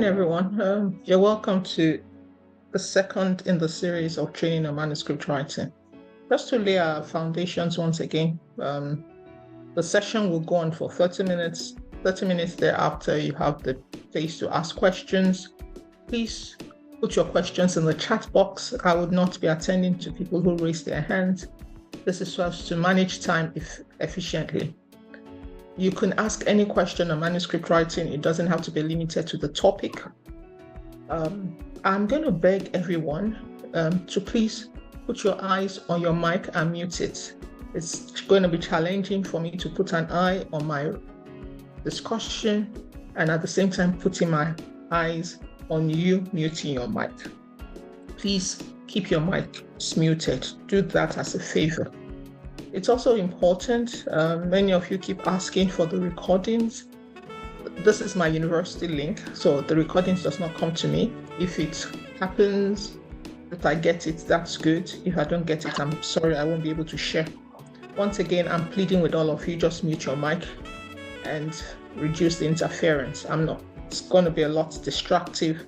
morning, everyone. You're welcome to the second in the series of training on manuscript writing. Just to lay our foundations once again, the session will go on for 30 minutes. 30 minutes thereafter, you have the place to ask questions. Please put your questions in the chat box. I would not be attending to people who raise their hands. This is so as to manage time efficiently. You can ask any question on manuscript writing. It doesn't have to be limited to the topic. I'm going to beg everyone to please put your eyes on your mic and mute it. It's going to be challenging for me to put an eye on my discussion and at the same time putting my eyes on you muting your mic. Please keep your mic muted. Do that as a favor. It's also important, many of you keep asking for the recordings. This is my university link, so the recordings does not come to me. If it happens that I get it, that's good. If I don't get it, I'm sorry, I won't be able to share. Once again, I'm pleading with all of you, just mute your mic and reduce the interference. It's going to be a lot distractive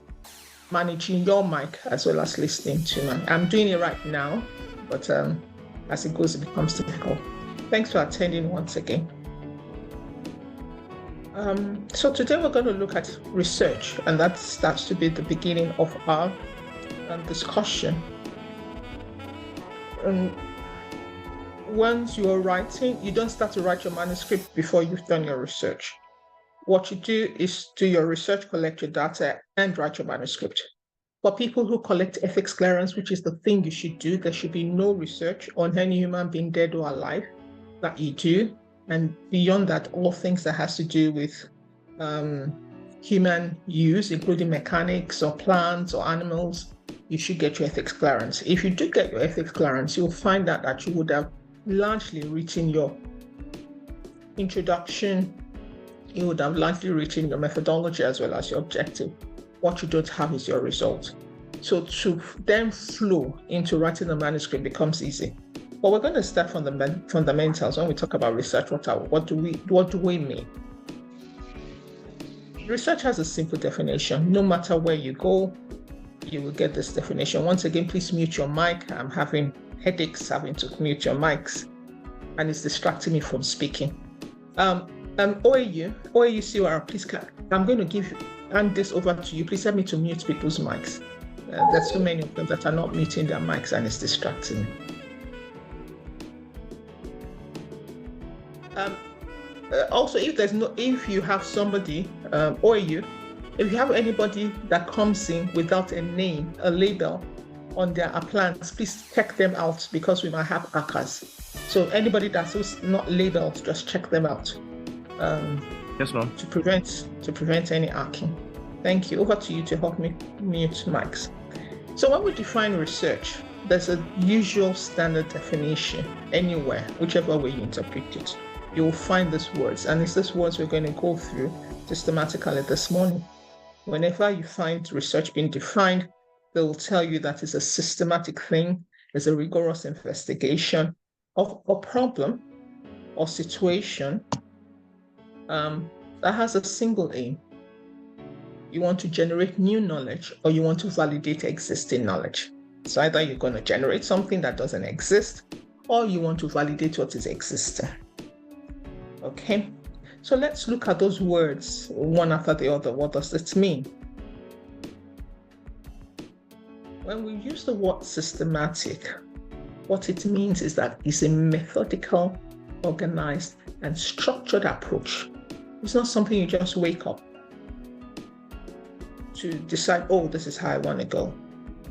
managing your mic as well as listening to mine. I'm doing it right now, but as it goes, it becomes difficult. Thanks for attending once again. So today we're going to look at research, and that starts to be the beginning of our discussion. Once you are writing, you don't start to write your manuscript before you've done your research. What you do is do your research, collect your data, and write your manuscript. For people who collect ethics clearance, which is the thing you should do, there should be no research on any human being dead or alive that you do. And beyond that, all things that has to do with human use, including mechanics or plants or animals, you should get your ethics clearance. If you do get your ethics clearance, you'll find out that you would have largely written your introduction, you would have largely written your methodology as well as your objective. What you don't have is your result. So to then flow into writing a manuscript becomes easy. But we're going to start from the fundamentals. When we talk about research, what do we mean? Research has a simple definition. No matter where you go, you will get this definition. Once again, please mute your mic. I'm having headaches having to mute your mics, and it's distracting me from speaking. OAU COR, please, I'm going to hand this over to you. Please help me to mute people's mics. There's so many of them that are not muting their mics, and it's distracting me. Also, if you have somebody, OAU, if you have anybody that comes in without a name, a label on their plans, please check them out because we might have hackers. So anybody that's not labeled, just check them out. Yes, ma'am. To prevent any hacking. Thank you. Over to you to help me mute mics. So when we define research, there's a usual standard definition anywhere, whichever way you interpret it. You will find these words, and it's these words we're going to go through systematically this morning. Whenever you find research being defined, they will tell you that it's a systematic thing, it's a rigorous investigation of a problem or situation that has a single aim. You want to generate new knowledge or you want to validate existing knowledge. So either you're going to generate something that doesn't exist or you want to validate what is existing. Okay, so let's look at those words one after the other. What does it mean? When we use the word systematic, what it means is that it's a methodical, organized, and structured approach. It's not something you just wake up to decide, oh, this is how I want to go.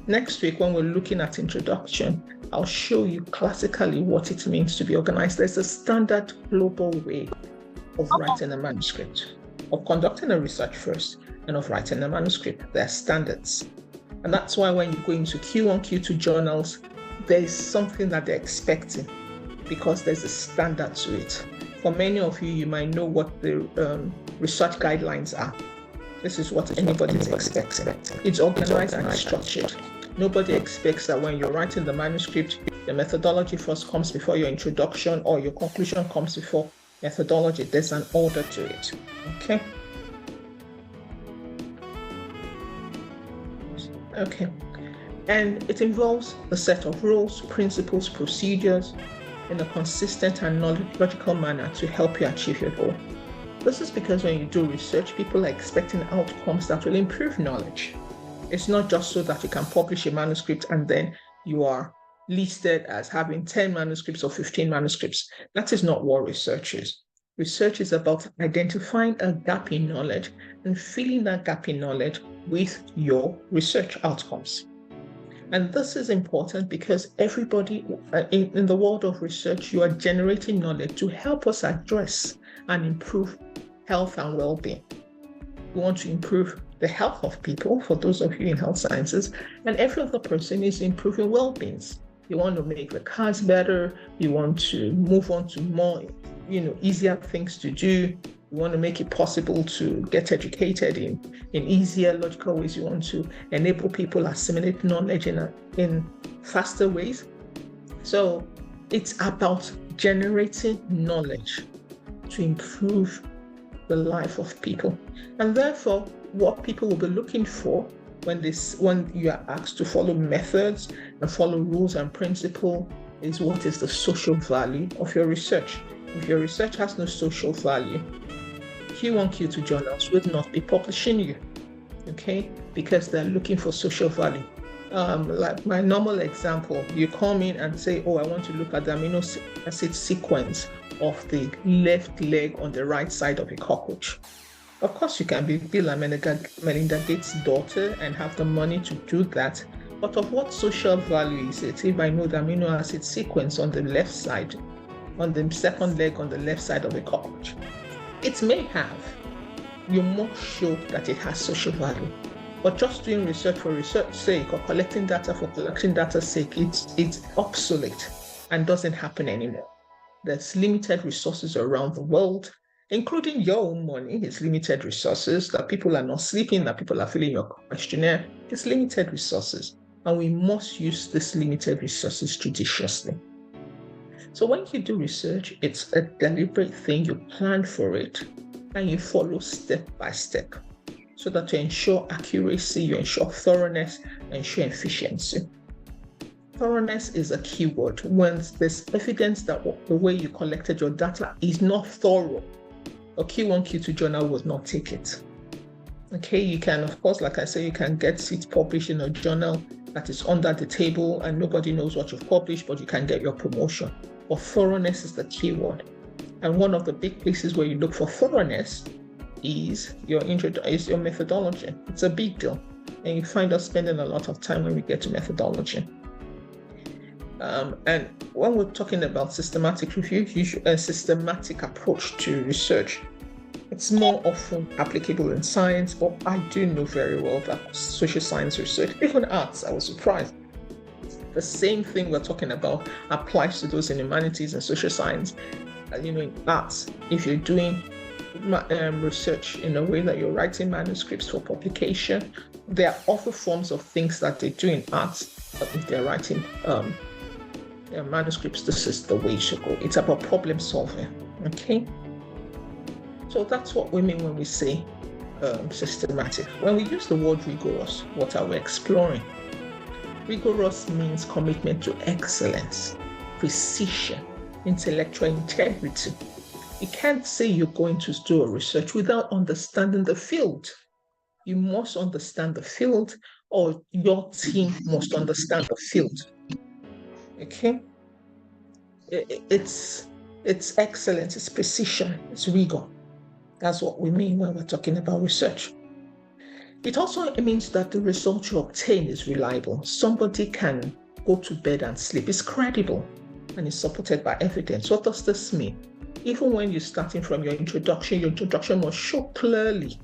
Next week, when we're looking at introduction, I'll show you classically what it means to be organized. There's a standard global way of writing a manuscript, of conducting a research first, and of writing a manuscript. There are standards. And that's why when you go into Q1, Q2 journals, there is something that they're expecting because there's a standard to it. For many of you, you might know what the research guidelines are. This is what anybody is expecting. It's organized and structured. Nobody expects that when you're writing the manuscript, your methodology first comes before your introduction or your conclusion comes before methodology. There's an order to it, okay? Okay. And it involves a set of rules, principles, procedures in a consistent and logical manner to help you achieve your goal. This is because when you do research, people are expecting outcomes that will improve knowledge. It's not just so that you can publish a manuscript and then you are listed as having 10 manuscripts or 15 manuscripts. That is not what research is. Research is about identifying a gap in knowledge and filling that gap in knowledge with your research outcomes. And this is important because everybody in the world of research, you are generating knowledge to help us address and improve health and well-being. We want to improve the health of people, for those of you in health sciences, and every other person is improving well-beings. You want to make the cars better, you want to move on to more, easier things to do. You want to make it possible to get educated in easier, logical ways. You want to enable people assimilate knowledge in faster ways. So it's about generating knowledge to improve the life of people. And therefore, what people will be looking for when you are asked to follow methods and follow rules and principles is what is the social value of your research. If your research has no social value, Q1, Q2 journals will not be publishing you, okay? Because they're looking for social value. Like my normal example, you come in and say, oh, I want to look at the amino acid sequence of the left leg on the right side of a cockroach. Of course, you can be Bill and Melinda Gates' daughter and have the money to do that. But of what social value is it if I know the amino acid sequence on the left side, on the second leg on the left side of a cockroach? It may have. You must show that it has social value. But just doing research for research's sake or collecting data for collecting data's sake, it's obsolete and doesn't happen anymore. There's limited resources around the world, including your own money. It's limited resources, that people are not sleeping, that people are filling your questionnaire. It's limited resources. And we must use these limited resources judiciously. So when you do research, it's a deliberate thing. You plan for it and you follow step by step so that you ensure accuracy, you ensure thoroughness, and ensure efficiency. Thoroughness is a key word. When there's evidence that the way you collected your data is not thorough, a Q1, Q2 journal will not take it. Okay, you can, of course, like I say, you can get it published in a journal that is under the table and nobody knows what you've published, but you can get your promotion. But thoroughness is the key word. And one of the big places where you look for thoroughness is your methodology. It's a big deal. And you find us spending a lot of time when we get to methodology. And when we're talking about systematic review, a systematic approach to research, it's more often applicable in science, but I do know very well that social science research, even arts, I was surprised. The same thing we're talking about applies to those in humanities and social science. In arts, if you're doing research in a way that you're writing manuscripts for publication, there are other forms of things that they do in arts, but if they're writing manuscripts, this is the way to go. It's about problem solving, okay? So that's what we mean when we say systematic. When we use the word rigorous, what are we exploring? Rigorous means commitment to excellence, precision, intellectual integrity. You can't say you're going to do a research without understanding the field. You must understand the field, or your team must understand the field. Okay? It's excellence, it's precision, it's rigor. That's what we mean when we're talking about research. It also means that the result you obtain is reliable. Somebody can go to bed and sleep. It's credible and is supported by evidence. What does this mean? Even when you're starting from your introduction must show clearly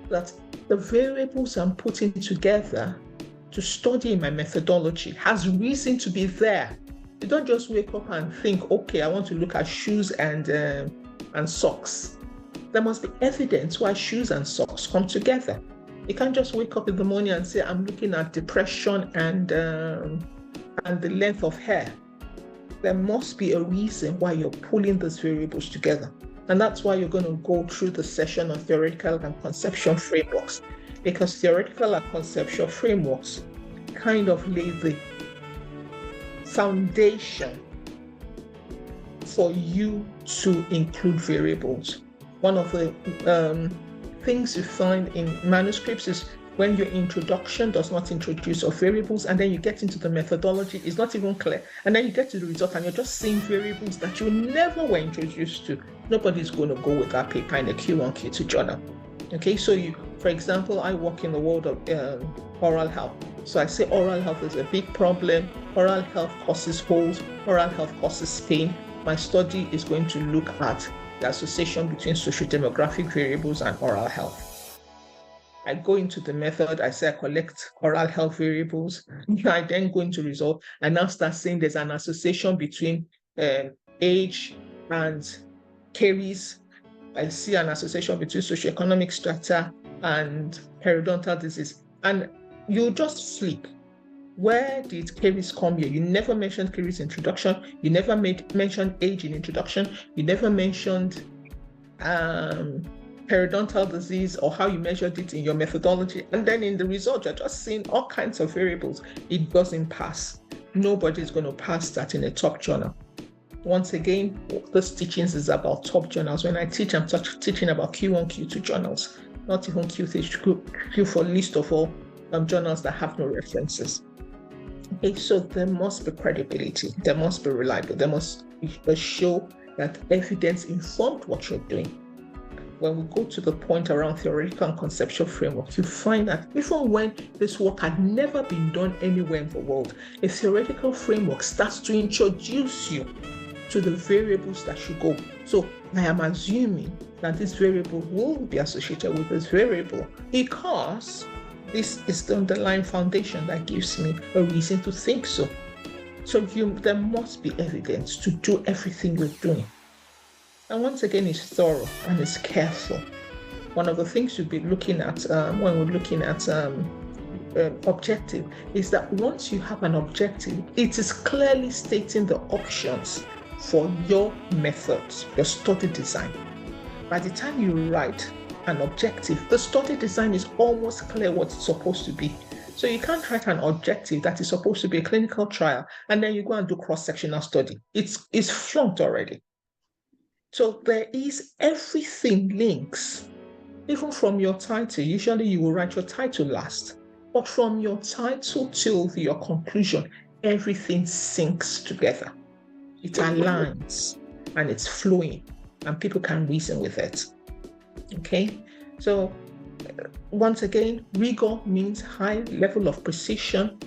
that the variables I'm putting together to study my methodology has reason to be there. You don't just wake up and think, okay, I want to look at shoes and socks. There must be evidence why shoes and socks come together. You can't just wake up in the morning and say, I'm looking at depression and the length of hair. There must be a reason why you're pulling those variables together. And that's why you're going to go through the session on theoretical and conceptual frameworks. because theoretical and conceptual frameworks kind of lay the foundation for you to include variables. One of the things you find in manuscripts is when your introduction does not introduce of variables, and then you get into the methodology, it's not even clear. And then you get to the result and you're just seeing variables that you never were introduced to. Nobody's going to go with that paper in a Q1, Q2 journal. Okay, so for example, I work in the world of oral health. So I say oral health is a big problem. Oral health causes holes. Oral health causes pain. My study is going to look at the association between socio-demographic variables and oral health. I go into the method, I say I collect oral health variables. I then go into result and now start saying there's an association between age and caries. I see an association between socioeconomic strata and periodontal disease. And you just flip. Where did caries come here? You never mentioned caries introduction. You never mentioned age in introduction. You never mentioned periodontal disease or how you measured it in your methodology. And then in the result, you're just seeing all kinds of variables. It doesn't pass. Nobody's going to pass that in a top journal. Once again, this teachings is about top journals. When I teach, I'm teaching about Q1, Q2 journals, not even Q3, Q4, least of all journals that have no references. Okay, so there must be credibility. There must be reliable. There must show that evidence informed what you're doing. When we go to the point around theoretical and conceptual framework, you find that even when this work had never been done anywhere in the world, a theoretical framework starts to introduce you to the variables that should go. So I am assuming that this variable will be associated with this variable because this is the underlying foundation that gives me a reason to think so. So there must be evidence to do everything we're doing. And once again, it's thorough and it's careful. One of the things you'll be looking at when we're looking at objective is that once you have an objective, it is clearly stating the options for your methods, your study design. By the time you write an objective, the study design is almost clear what it's supposed to be. So you can't write an objective that is supposed to be a clinical trial and then you go and do cross-sectional study. It's flunked already. So there is everything links, even from your title. Usually you will write your title last, but from your title till your conclusion, everything syncs together. It aligns and it's flowing and people can reason with it. Okay, so once again, rigor means high level of precision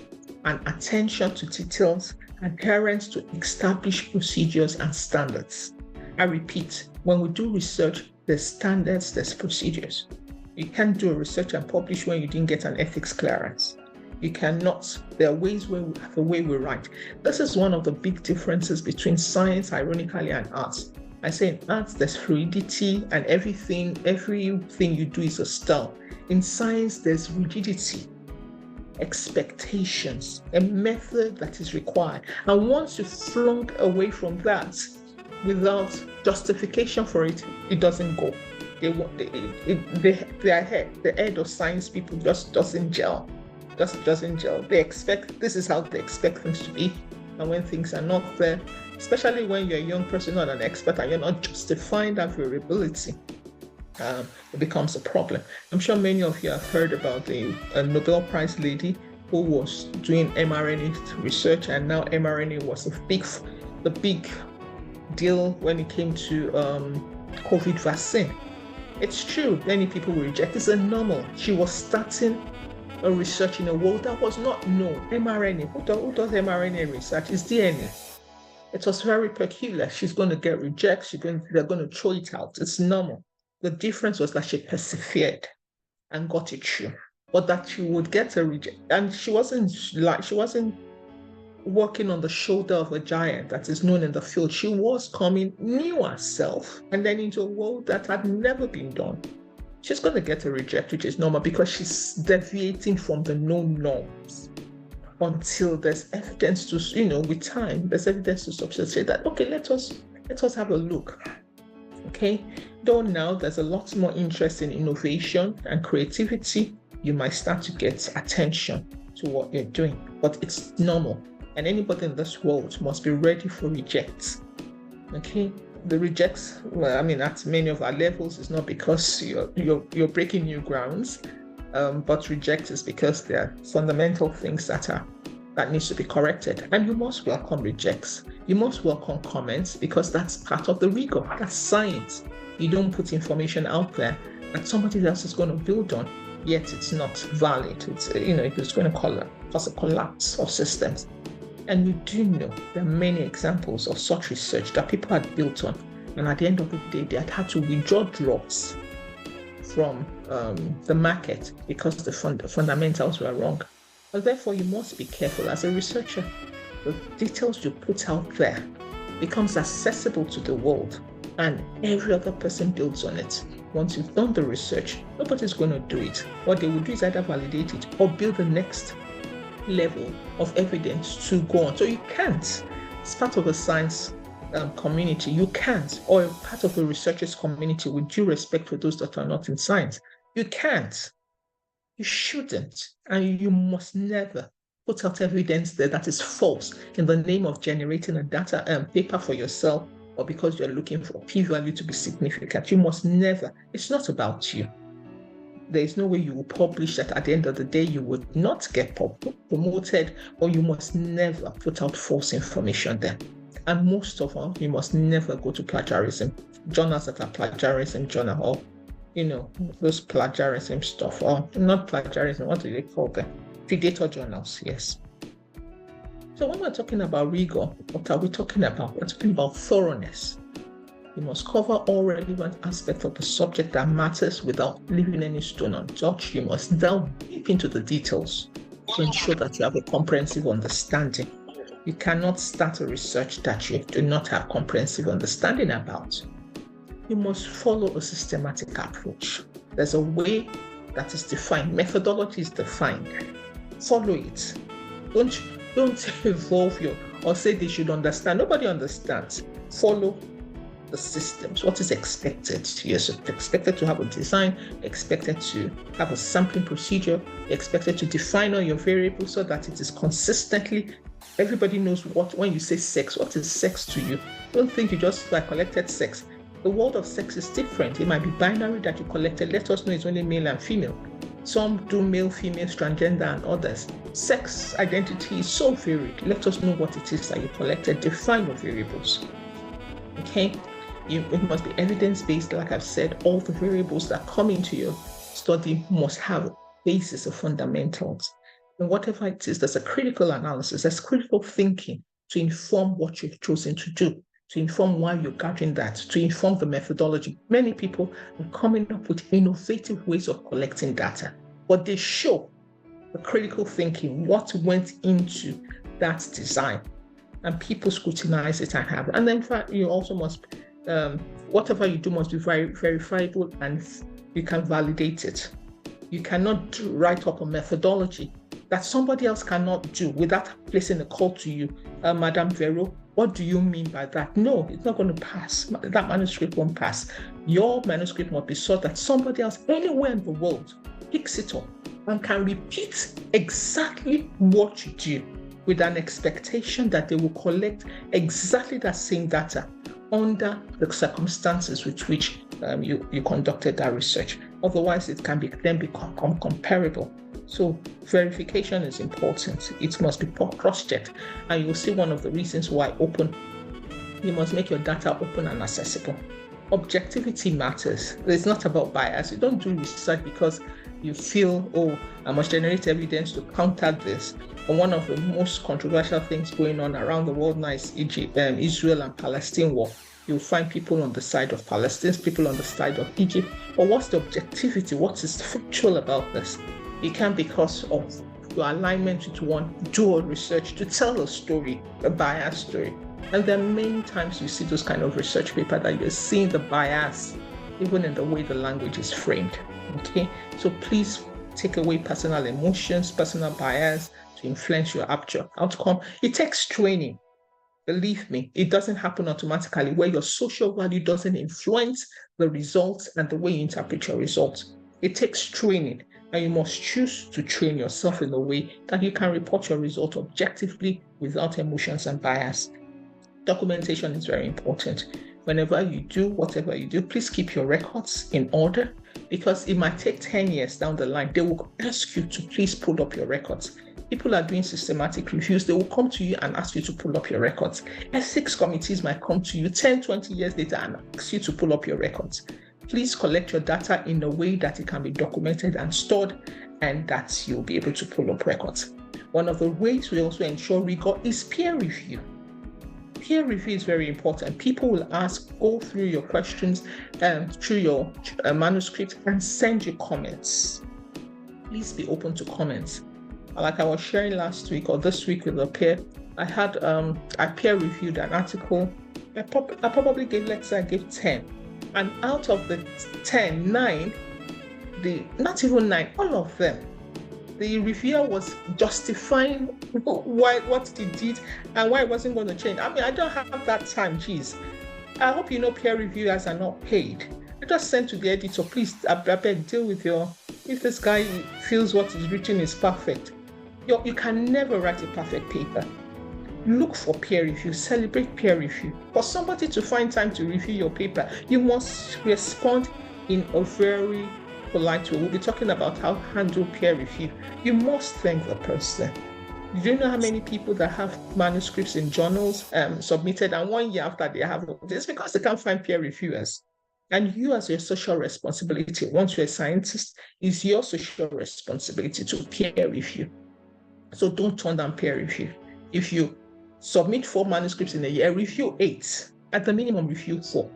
and attention to details, adherence to established procedures and standards. I repeat, when we do research, there's standards, there's procedures. You can't do a research and publish when you didn't get an ethics clearance. You cannot. There are ways where the way we write. This is one of the big differences between science, ironically, and arts. I say in arts, there's fluidity and everything you do is a style. In science, there's rigidity, expectations, a method that is required. And once you flunk away from that, without justification for it, it doesn't go. The head of science people just doesn't gel. They expect, this is how they expect things to be. And when things are not there, especially when you're a young person, not an expert, and you're not justifying that variability, it becomes a problem. I'm sure many of you have heard about the Nobel Prize lady who was doing mRNA research, and now mRNA was the big deal when it came to COVID vaccine. It's true, many people will reject. It's a normal. She was starting a research in a world that was not known. mRNA, who does mRNA research? It's DNA. It was very peculiar. She's going to get rejected. They're going to throw it out. It's normal. The difference was that she persevered and got it through, but that she would get a reject. And she wasn't working on the shoulder of a giant that is known in the field. She was coming new herself and then into a world that had never been done. She's going to get a reject, which is normal because she's deviating from the known norms until there's evidence to, with time, there's evidence to substantiate that, okay, let us have a look. Okay, though now there's a lot more interest in innovation and creativity you might start to get attention to what you're doing, but it's normal. And anybody in this world must be ready for rejects. Okay, the rejects, well, I mean, at many of our levels, it's not because you're breaking new grounds, but reject is because there are fundamental things that needs to be corrected. And you must welcome rejects. You must welcome comments, because that's part of the rigor. That's science. You don't put information out there that somebody else is going to build on, yet it's not valid. It's it's going to cause a collapse of systems. And you do know there are many examples of such research that people had built on, and at the end of the day, they had to withdraw drops from the market because the fundamentals were wrong. But therefore, you must be careful as a researcher. The details you put out there becomes accessible to the world, and every other person builds on it. Once you've done the research, nobody's going to do it. What they will do is either validate it or build the next level of evidence to go on. So you can't, as part of a science community, you can't, or part of a researchers community, with due respect for those that are not in science, you can't, you shouldn't, and you must never put out evidence there that is false in the name of generating a data paper for yourself, or because you're looking for p-value to be significant. You must never. It's not about you. There is no way you will publish that at the end of the day you would not get promoted, or you must never put out false information there. And most of all, you must never go to plagiarism. Journals that are plagiarism journal, or those plagiarism stuff, or not plagiarism, what do they call them? Predator journals, yes. So when we're talking about rigor, what are we talking about? We're talking about thoroughness. You must cover all relevant aspects of the subject that matters without leaving any stone untouched. You must delve deep into the details to ensure that you have a comprehensive understanding. You cannot start a research that you do not have comprehensive understanding about. You must follow a systematic approach. There's a way that is defined. Methodology is defined. Follow it. Don't evolve or say they should understand. Nobody understands. Follow the systems. What is expected? You're expected to have a design, expected to have a sampling procedure, expected to define all your variables so that it is consistently, everybody knows when you say sex, what is sex to you? Don't think you just collected sex. The world of sex is different. It might be binary that you collected. Let us know it's only male and female. Some do male, female, transgender, and others. Sex identity is so varied. Let us know what it is that you collected. Define your variables. Okay? It must be evidence-based. Like I've said, all the variables that come into your study must have a basis of fundamentals. And whatever it is, there's a critical analysis, there's critical thinking to inform what you've chosen to do, to inform why you're gathering that, to inform the methodology. Many people are coming up with innovative ways of collecting data, but they show the critical thinking, what went into that design, and people scrutinize it and have. And then you also must, whatever you do must be verifiable, and you can validate it. You cannot write up a methodology that somebody else cannot do without placing a call to you, Madam Vero, what do you mean by that? No, it's not going to pass. That manuscript won't pass. Your manuscript must be so that somebody else anywhere in the world picks it up and can repeat exactly what you do, with an expectation that they will collect exactly that same data under the circumstances with which you conducted that research. Otherwise, it can then become comparable. So verification is important. It must be cross-checked. And you'll see one of the reasons why you must make your data open and accessible. Objectivity matters. It's not about bias. You don't do research because you feel, I must generate evidence to counter this. And one of the most controversial things going on around the world now is Israel and Palestine war. You'll find people on the side of Palestine, people on the side of Egypt. But what's the objectivity? What is factual about this? You can't, because of your alignment with one, do a research to tell a story, a biased story. And there are many times you see those kind of research paper that you're seeing the bias, even in the way the language is framed. Okay, so please take away personal emotions, personal bias to influence your actual outcome. It takes training. Believe me, it doesn't happen automatically, where your social value doesn't influence the results and the way you interpret your results. It takes training. and you must choose to train yourself in a way that you can report your result objectively without emotions and bias. Documentation is very important. Whenever you do whatever you do, please keep your records in order, because it might take 10 years down the line. They will ask you to please pull up your records. People are doing systematic reviews. They will come to you and ask you to pull up your records. Ethics committees might come to you 10, 20 years later and ask you to pull up your records. Please collect your data in a way that it can be documented and stored, and that you'll be able to pull up records. One of the ways we also ensure rigor is peer review. Peer review is very important. People will go through your questions through your manuscript and send you comments. Please be open to comments. Like I was sharing last week or this week with a peer, I peer reviewed an article. I probably gave 10. And out of the 10, 9, not even 9, all of them, the reviewer was justifying what he did and why it wasn't going to change. I mean, I don't have that time, geez. I hope you know peer reviewers are not paid. I just sent to the editor, please, I beg, deal with if this guy feels what he's written is perfect. You can never write a perfect paper. Look for peer review, celebrate peer review. For somebody to find time to review your paper, you must respond in a very polite way. We'll be talking about how to handle peer review. You must thank the person. You don't know how many people that have manuscripts in journals submitted, and 1 year after they have this because they can't find peer reviewers. And you, as your social responsibility, once you're a scientist, is your social responsibility to peer review. So don't turn down peer review. If you submit 4 manuscripts in a year, review 8. At the minimum, review 4.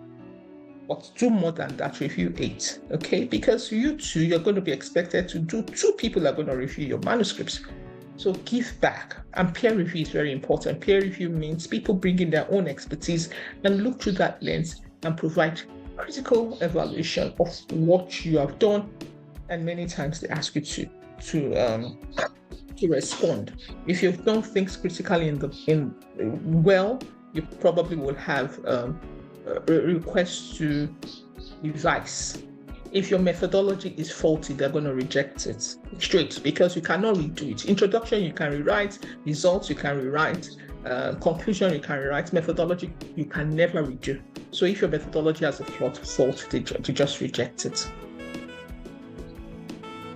But do more than that, review 8. Okay? Because you're going to be expected to do. 2 people are going to review your manuscripts. So give back. And peer review is very important. Peer review means people bringing their own expertise and look through that lens and provide critical evaluation of what you have done. And many times they ask you to respond. If you've done things critically you probably will have a request to revise. If your methodology is faulty, they're going to reject it straight, because you cannot redo it. Introduction you can rewrite, results you can rewrite, conclusion you can rewrite, methodology you can never redo. So if your methodology has a fault, they just reject it.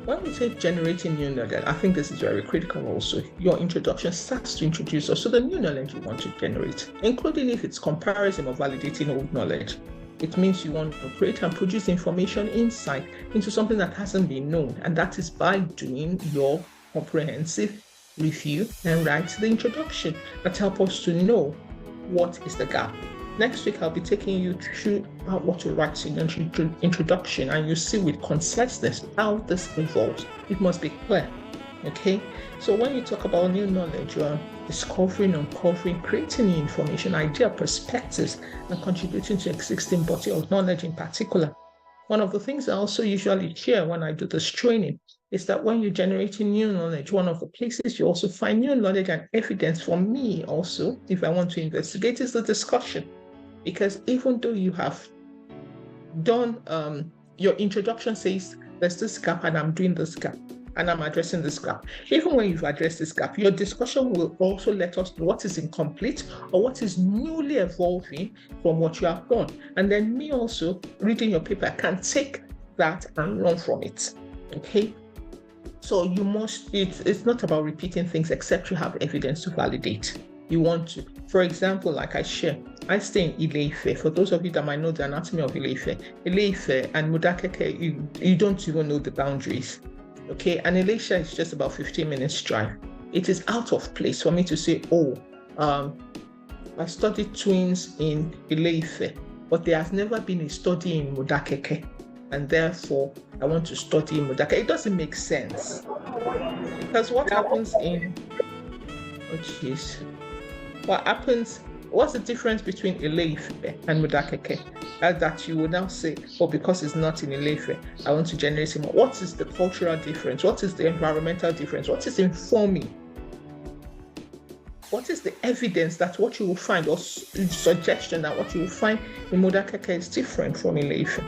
When we say generating new knowledge, I think this is very critical also. Your introduction starts to introduce us to the new knowledge you want to generate, including if it's comparison or validating old knowledge. It means you want to create and produce information insight into something that hasn't been known, and that is by doing your comprehensive review and write the introduction that helps us to know what is the gap. Next week, I'll be taking you through what to write in an introduction, and you see with conciseness how this evolves. It must be clear, okay? So when you talk about new knowledge, you are discovering, uncovering, creating new information, idea, perspectives, and contributing to existing body of knowledge in particular. One of the things I also usually share when I do this training is that when you're generating new knowledge, one of the places you also find new knowledge and evidence for me also, if I want to investigate, is the discussion. Because even though you have done, your introduction says, there's this gap and I'm doing this gap and I'm addressing this gap. Even when you've addressed this gap, your discussion will also let us know what is incomplete or what is newly evolving from what you have done. And then me also, reading your paper, can take that and learn from it, okay? So you must, it's not about repeating things except you have evidence to validate. You want to, for example, like I share, I stay in ile-ife. For those of you that might know the anatomy of ile-ife and Morenike, you don't even know the boundaries, okay? And ile-ife is just about 15 minutes drive. It is out of place for me to say, I studied twins in ile-ife, but there has never been a study in Morenike, and therefore I want to study in Morenike. It doesn't make sense, because what happens in, what's the difference between ile-ife and Morenike? That you will now say, because it's not in ile-ife, I want to generate more. What is the cultural difference? What is the environmental difference? What is informing? What is the evidence that what you will find, or suggestion that what you will find in Morenike is different from ile-ife?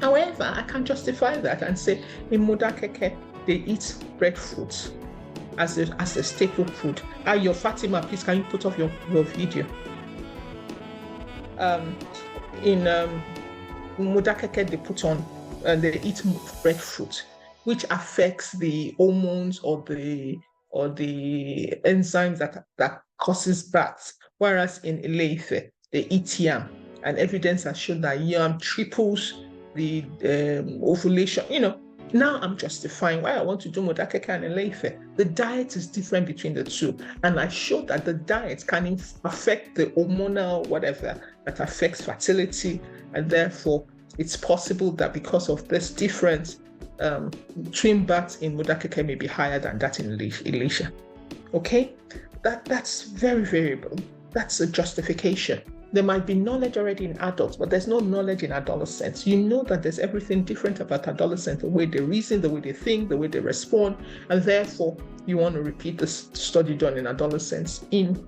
However, I can justify that and say in Morenike, they eat breadfruit as a staple food. Your Fatima, please, can you put off your video? In Morenike, they put on and they eat breadfruit, which affects the hormones or the enzymes that causes that. Whereas in ile-ife, they eat yam, and evidence has shown that yam triples the ovulation. Now I'm justifying why I want to do Morenike and ile-ife. The diet is different between the two, and I showed that the diet can affect the hormonal whatever that affects fertility, and therefore it's possible that because of this difference, twin births in Morenike may be higher than that in ile-ife. Okay, that's very variable. That's a justification. There might be knowledge already in adults, but there's no knowledge in adolescents. You know that there's everything different about adolescents, the way they reason, the way they think, the way they respond, and therefore you want to repeat the study done in adolescents in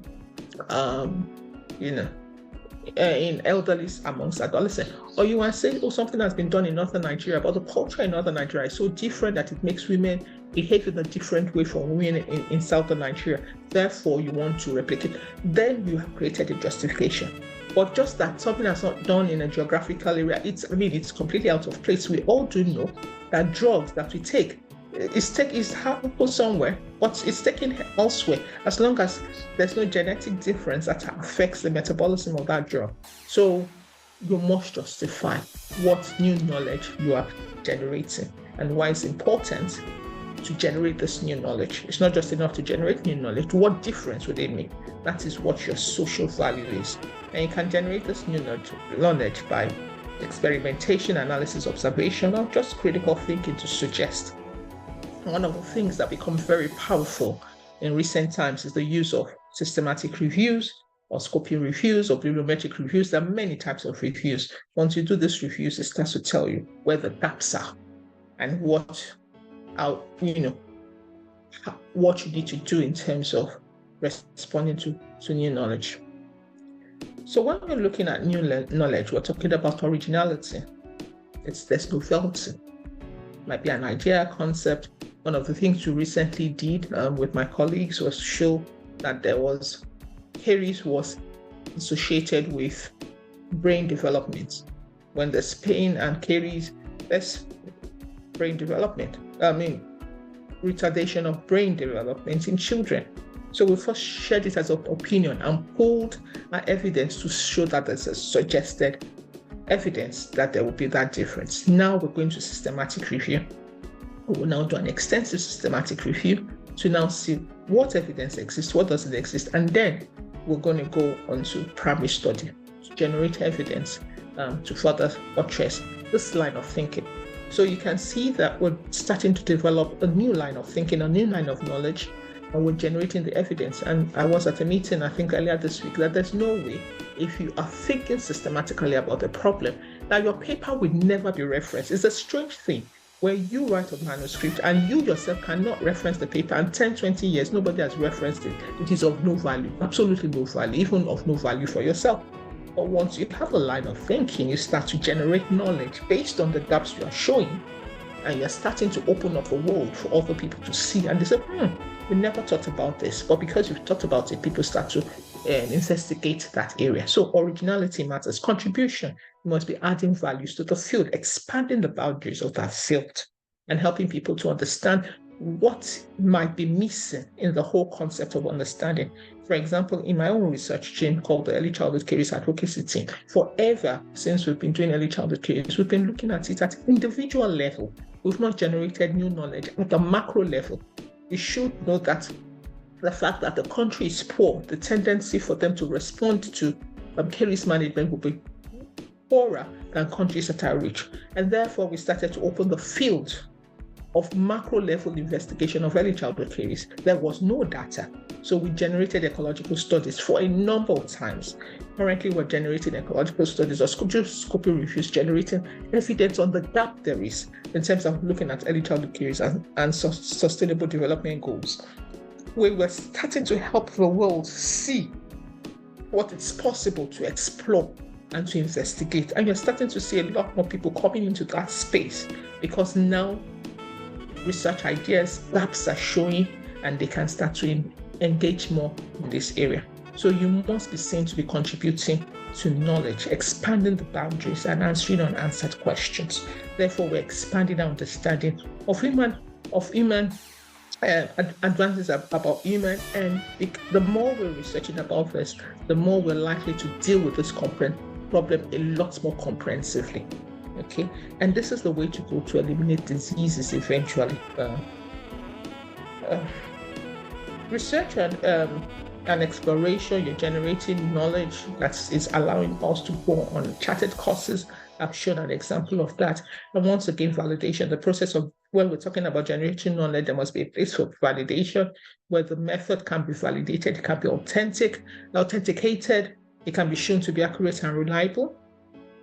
elderly amongst adolescents. Or you want to say, something has been done in northern Nigeria, but the culture in northern Nigeria is so different that it makes women behave in a different way from women in southern Nigeria. Therefore, you want to replicate. Then you have created a justification. But just that something that's not done in a geographical area, it's completely out of place. We all do know that drugs that we take is harmful somewhere, but it's taken elsewhere, as long as there's no genetic difference that affects the metabolism of that drug. So you must justify what new knowledge you are generating and why it's important to generate this new knowledge. It's not just enough to generate new knowledge. What difference would it make? That is what your social value is. And you can generate this new knowledge by experimentation, analysis, observation, or just critical thinking to suggest. One of the things that becomes very powerful in recent times is the use of systematic reviews or scoping reviews or bibliometric reviews. There are many types of reviews. Once you do these reviews, it starts to tell you where the gaps are and what you need to do in terms of responding to new knowledge. So when we're looking at new knowledge, we're talking about originality. There's novelty. Might be an idea, a concept. One of the things we recently did with my colleagues was show that caries was associated with brain development. When there's pain and caries, there's brain development. Retardation of brain development in children. So we first shared it as an opinion and pulled our evidence to show that there's a suggested evidence that there will be that difference. Now we're going to systematic review. We will now do an extensive systematic review to now see what evidence exists, what doesn't exist, and then we're going to go on to primary study to generate evidence to further buttress this line of thinking. So you can see that we're starting to develop a new line of thinking, a new line of knowledge, and we're generating the evidence. And I was at a meeting, I think earlier this week, that there's no way, if you are thinking systematically about the problem, that your paper will never be referenced. It's a strange thing where you write a manuscript and you yourself cannot reference the paper, and 10, 20 years, nobody has referenced it. It is of no value, absolutely no value, even of no value for yourself. But once you have a line of thinking, you start to generate knowledge based on the gaps you are showing, and you're starting to open up the world for other people to see. And they say, we never thought about this. But because you've thought about it, people start to investigate that area. So originality matters. Contribution, you must be adding values to the field, expanding the boundaries of that field, and helping people to understand what might be missing in the whole concept of understanding. For example, in my own research team called the Early Childhood Caries Advocacy Team, forever since we've been doing early childhood caries, we've been looking at it at individual level. We've not generated new knowledge at the macro level. You should know that the fact that the country is poor, the tendency for them to respond to caries management will be poorer than countries that are rich. And therefore, we started to open the field of macro level investigation of early childhood caries. There was no data. So we generated ecological studies for a number of times. Currently, we're generating ecological studies or scoping reviews, generating evidence on the gap there is in terms of looking at early childhood caries and sustainable development goals. We were starting to help the world see what it's possible to explore and to investigate. And you're starting to see a lot more people coming into that space because now research ideas, gaps are showing, and they can start to engage more in this area. So you must be seen to be contributing to knowledge, expanding the boundaries, and answering unanswered questions. Therefore, we're expanding our understanding of human advances about human, and the more we're researching about this, the more we're likely to deal with this problem a lot more comprehensively. Okay, and this is the way to go to eliminate diseases eventually. Research and exploration, you're generating knowledge that is allowing us to go on chartered courses. I've shown an example of that. And once again, validation, the process of when we're talking about generating knowledge, there must be a place for validation where the method can be validated, it can be authenticated, it can be shown to be accurate and reliable.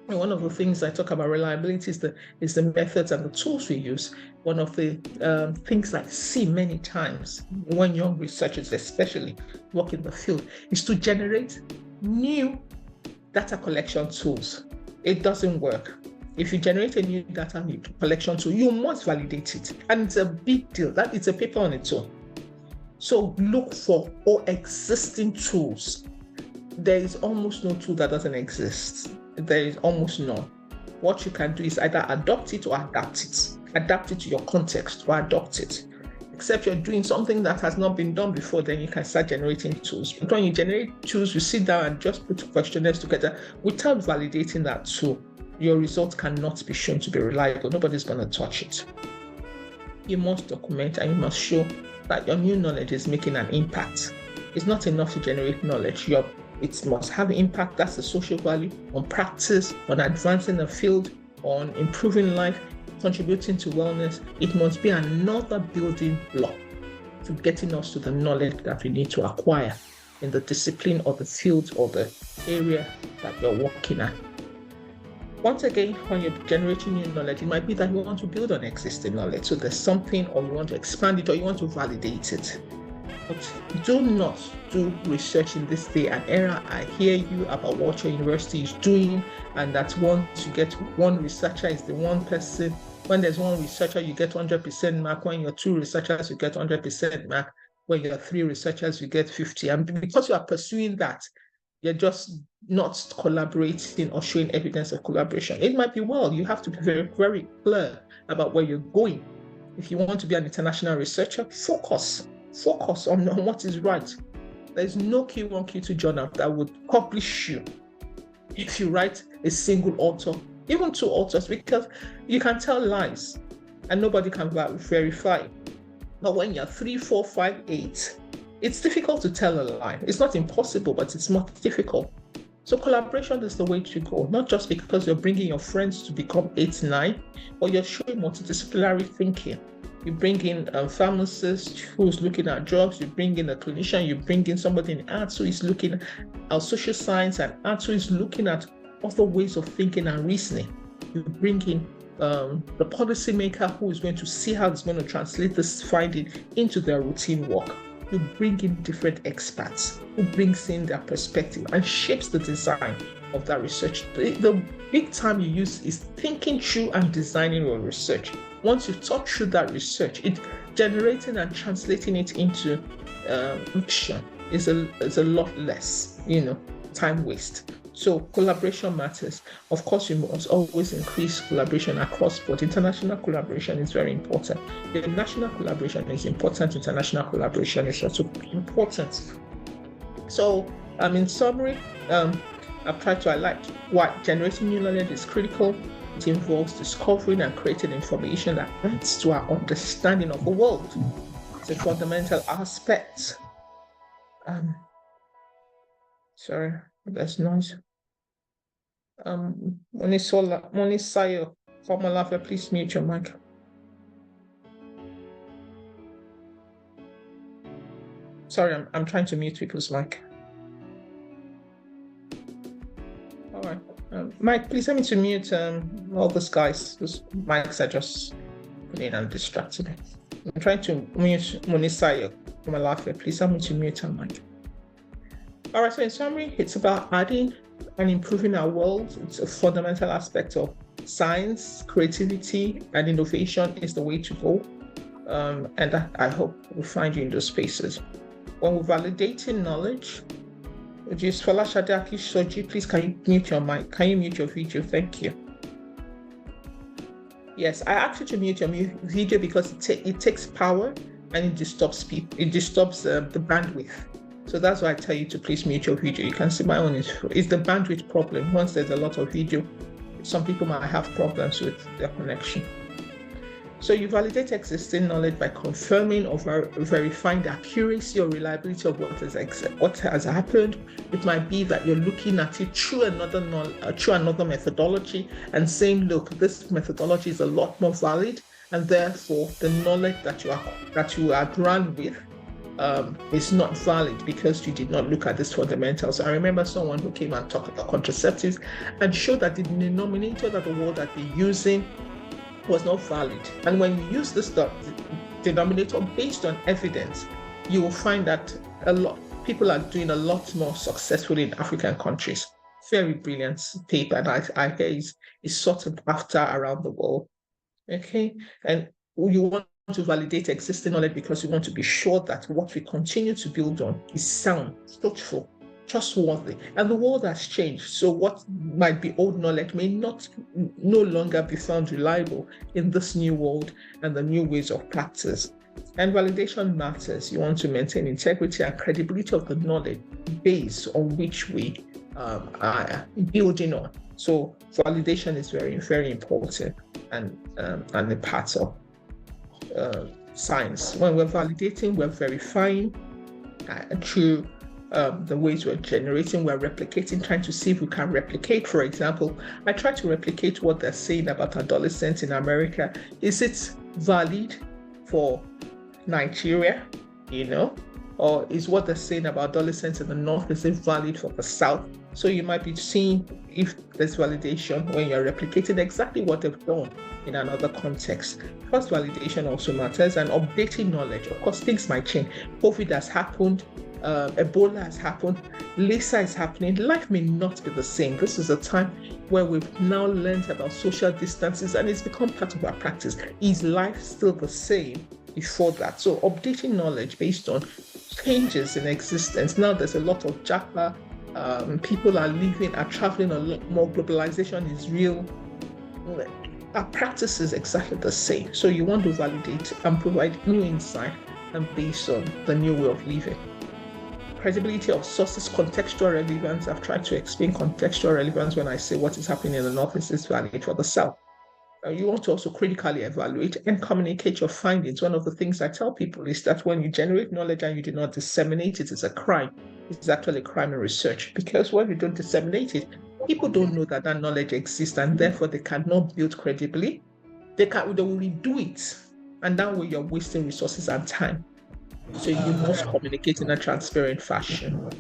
And one of the things I talk about reliability is the methods and the tools we use. One of the things I see many times when young researchers especially work in the field is to generate new data collection tools. It doesn't work. If you generate a new data collection tool, you must validate it. And it's a big deal. That it's a paper on its own. So look for all existing tools. There is almost no tool that doesn't exist. There is almost none. What you can do is either adopt it or adapt it. Adapt it to your context or adopt it. Except you're doing something that has not been done before, then you can start generating tools. But when you generate tools, you sit down and just put questionnaires together without validating that tool. Your results cannot be shown to be reliable. Nobody's going to touch it. You must document and you must show that your new knowledge is making an impact. It's not enough to generate knowledge. It must have an impact. That's the social value on practice, on advancing the field, on improving life, contributing to wellness. It must be another building block to getting us to the knowledge that we need to acquire in the discipline or the field or the area that you're working at. Once again, when you're generating new knowledge, it might be that you want to build on existing knowledge. So there's something, or you want to expand it, or you want to validate it. But do not do research in this day and era. I hear you about what your university is doing, and that once you get one researcher is the one person. When there's one researcher, you get 100% mark. When you're two researchers, you get 100% mark. When you're three researchers, you get 50. And because you are pursuing that, you're just not collaborating or showing evidence of collaboration. It might be well. You have to be very, very clear about where you're going. If you want to be an international researcher, focus on what is right. There's no Q1, Q2 journal that would publish you if you write a single author, even two authors, because you can tell lies and nobody can verify. But when you're 3, 4, 5, 8, it's difficult to tell a lie. It's not impossible, but it's more difficult. So collaboration is the way to go, not just because you're bringing your friends to become 8, 9, but you're showing multidisciplinary thinking. You bring in a pharmacist who's looking at drugs, you bring in a clinician, you bring in somebody in arts who is looking at social science and arts who is looking at other ways of thinking and reasoning. You bring in the policymaker who is going to see how it's going to translate this finding into their routine work. You bring in different experts who brings in their perspective and shapes the design of that research. The big time you use is thinking through and designing your research. Once you've thought through that research, it generating and translating it into action is a lot less, time waste. So collaboration matters. Of course, you must always increase collaboration across board. International collaboration is very important. The national collaboration is important. International collaboration is also important. So, in summary, I've tried to highlight why generating new knowledge is critical. It involves discovering and creating information that adds to our understanding of the world. It's a fundamental aspect. Sorry, there's noise. Monisayo, Formula, please mute your mic. Sorry, I'm trying to mute people's mic. All right. Mike, please help me to mute all these guys. Those mics are just putting and distracting me. I'm trying to mute Monisayo from Alafe. Please help me to mute her mic. All right, so in summary, it's about adding and improving our world. It's a fundamental aspect of science, creativity, and innovation is the way to go. And I hope we'll find you in those spaces. When we're validating knowledge, just Falashadaki Soji, please can you mute your mic? Can you mute your video? Thank you. Yes, I asked you to mute your video because it takes power and it disturbs people. It disturbs the bandwidth. So that's why I tell you to please mute your video. You can see my own is the bandwidth problem. Once there's a lot of video, some people might have problems with their connection. So you validate existing knowledge by confirming or verifying the accuracy or reliability of what has happened. It might be that you're looking at it through another methodology and saying, look, this methodology is a lot more valid, and therefore the knowledge that you are run with is not valid because you did not look at these fundamentals. I remember someone who came and talked about contraceptives and showed that the denominator that the world had been using was not valid. And when you use this denominator based on evidence, you will find that people are doing a lot more successfully in African countries. Very brilliant paper, and I hear is sought after around the world. Okay, and you want to validate existing knowledge because you want to be sure that what we continue to build on is sound, truthful, trustworthy, and the world has changed. So what might be old knowledge may no longer be found reliable in this new world and the new ways of practice. And validation matters. You want to maintain integrity and credibility of the knowledge base on which we are building on. So validation is very, very important and a part of science. When we're validating, we're verifying through the ways we're generating, we're replicating, trying to see if we can replicate. For example, I try to replicate what they're saying about adolescents in America. Is it valid for Nigeria, or is what they're saying about adolescents in the North, is it valid for the South? So you might be seeing if there's validation when you're replicating exactly what they've done in another context. Cross validation also matters, and updating knowledge. Of course, things might change. COVID has happened. Ebola has happened, Lisa is happening. Life may not be the same. This is a time where we've now learned about social distances and it's become part of our practice. Is life still the same before that? So updating knowledge based on changes in existence. Now there's a lot of JAPA. People are traveling a lot more. Globalization is real. Our practice is exactly the same. So you want to validate and provide new insight and based on the new way of living. Credibility of sources, contextual relevance. I've tried to explain contextual relevance when I say what is happening in the North is valid for the South. You want to also critically evaluate and communicate your findings. One of the things I tell people is that when you generate knowledge and you do not disseminate it, it's a crime. It's actually a crime in research, because when you don't disseminate it, people don't know that knowledge exists, and therefore they cannot build credibly. They will redo it, and that way you're wasting resources and time. So you must communicate in a transparent fashion.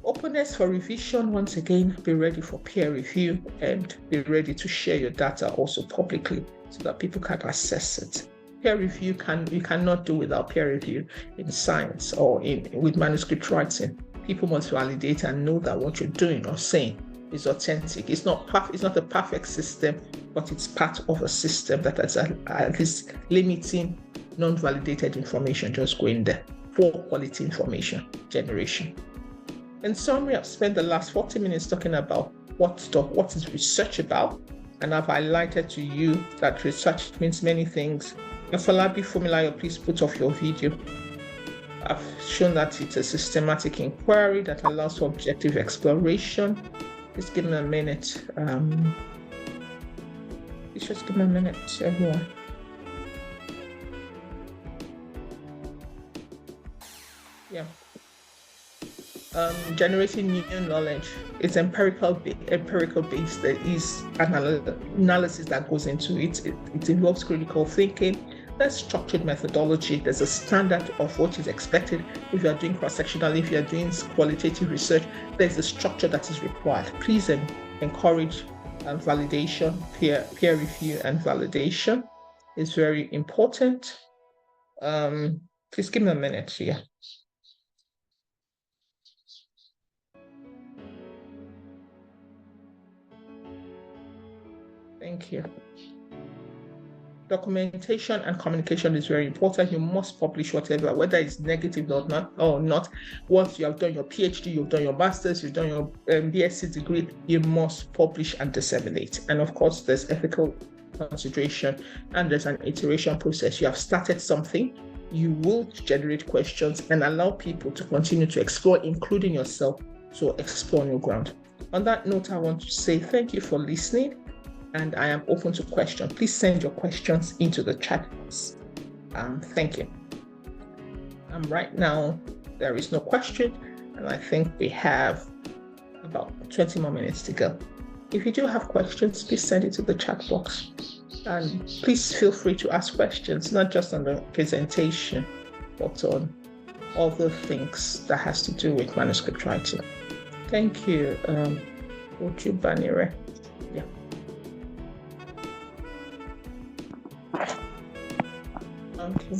Openness for revision. Once again, be ready for peer review and be ready to share your data also publicly so that people can assess it. Peer review you cannot do without peer review in science or with manuscript writing. People must validate and know that what you're doing or saying is authentic. It's not a perfect system, but it's part of a system that is at least limiting non-validated information just going there. Poor quality information generation. In summary, I've spent the last 40 minutes talking about what is research about, and I've highlighted to you that research means many things. Falabi Fumilayo, please put off your video. I've shown that it's a systematic inquiry that allows for objective exploration. Just give me a minute. Just give me a minute, everyone. Yeah. Generating new knowledge. It's empirical based. There is analysis that goes into it. It involves critical thinking. There's structured methodology. There's a standard of what is expected. If you are doing cross-sectional, if you are doing qualitative research, there's a structure that is required. Please encourage validation, peer review, and validation is very important. Please give me a minute here. Thank you. Documentation and communication is very important. You must publish whatever, whether it's negative or not. Once you have done your PhD, you've done your master's, you've done your BSc degree, you must publish and disseminate. And of course, there's ethical consideration and there's an iteration process. You have started something, you will generate questions and allow people to continue to explore, including yourself, to explore new ground. On that note, I want to say thank you for listening. And I am open to questions. Please send your questions into the chat box. Thank you. Right now, there is no question, and I think we have about 20 more minutes to go. If you do have questions, please send it to the chat box. And please feel free to ask questions, not just on the presentation, but on other things that has to do with manuscript writing. Thank you, Uchu Banire. Yeah. Okay.